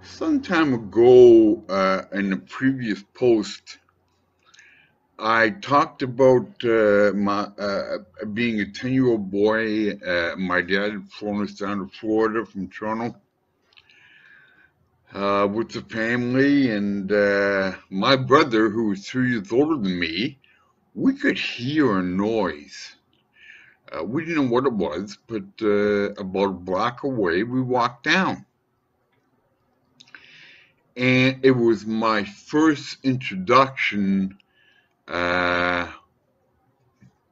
Some time ago, in a previous post, I talked about my being a 10-year-old boy. My dad had flown us down to Florida from Toronto with the family, and my brother, who was 3 years older than me, we could hear a noise. We didn't know what it was, but about a block away, we walked down. And it was my first introduction uh,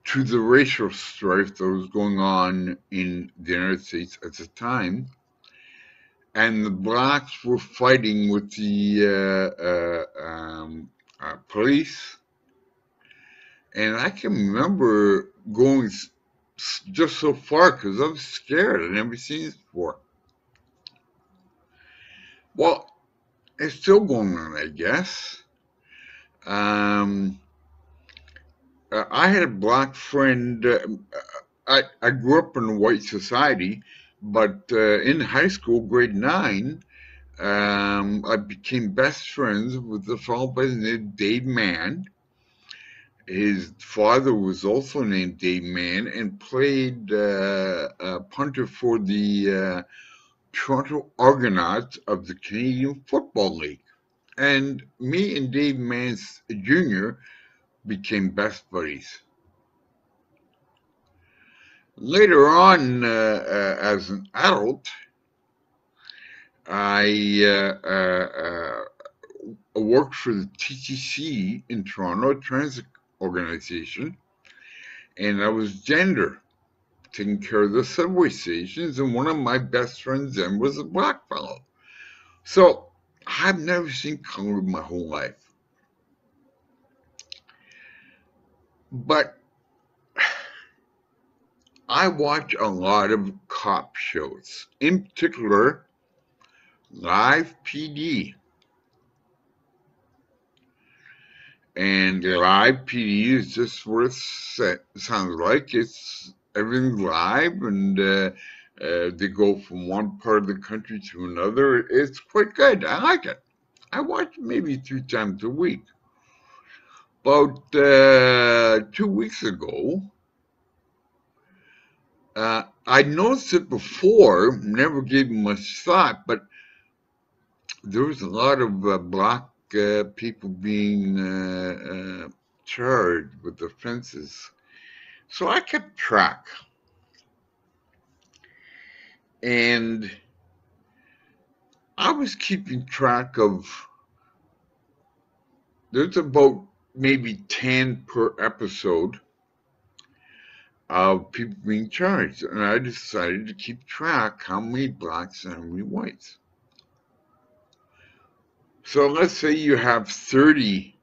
to the racial strife that was going on in the United States at the time. And the blacks were fighting with the police. And I can remember going just so far because I was scared. I'd never seen this before. Well, it's still going on, I guess. Um, I had a black friend. I grew up in a white society, but in high school, grade nine, I became best friends with a fellow by the name of Dave Mann. His father was also named Dave Mann and played punter for the Toronto Argonauts of the Canadian Football League. And me and Dave Mann Jr. became best buddies. Later on, as an adult, I worked for the TTC in Toronto, a transit organization, and I was gender, taking care of the subway stations, and one of my best friends then was a black fellow. So I've never seen color my whole life. But I watch a lot of cop shows, in particular, Live PD. And Live PD is just what it sounds like. It's everything's live, and they go from one part of the country to another. It's quite good. I like it. I watch it maybe 3 times a week. About 2 weeks ago, I noticed it before, never gave it much thought, but there was a lot of black people being charged with offenses. So I kept track, and I was keeping track of, there's about maybe 10 per episode of people being charged. And I decided to keep track how many blacks and how many whites. So let's say you have 30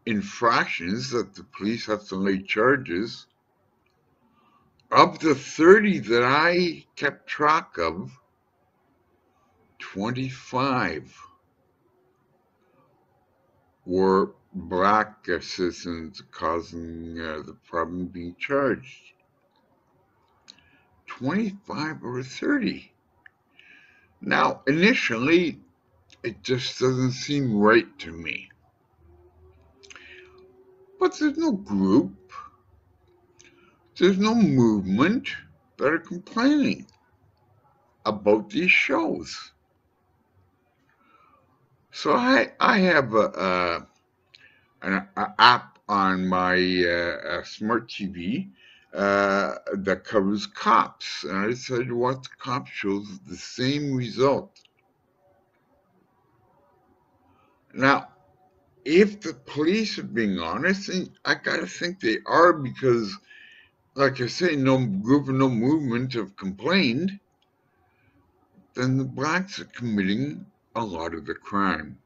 infractions that the police have to lay charges. Of the 30 that I kept track of, 25 were black citizens causing the problem being charged. 25 or 30. Now, initially, it just doesn't seem right to me. But there's no group, there's no movement that are complaining about these shows. So I have an app on my smart TV that covers cops, and I decided to watch the cop shows with the same result. Now, if the police are being honest, and I gotta think they are because, like I say, no group and no movement have complained, then the blacks are committing a lot of the crime.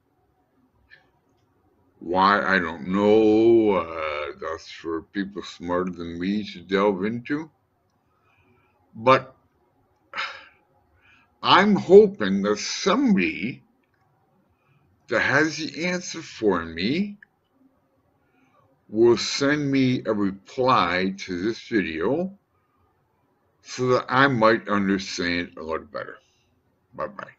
Why, I don't know. That's for people smarter than me to delve into. But I'm hoping that somebody that has the answer for me will send me a reply to this video so that I might understand a lot better. Bye bye.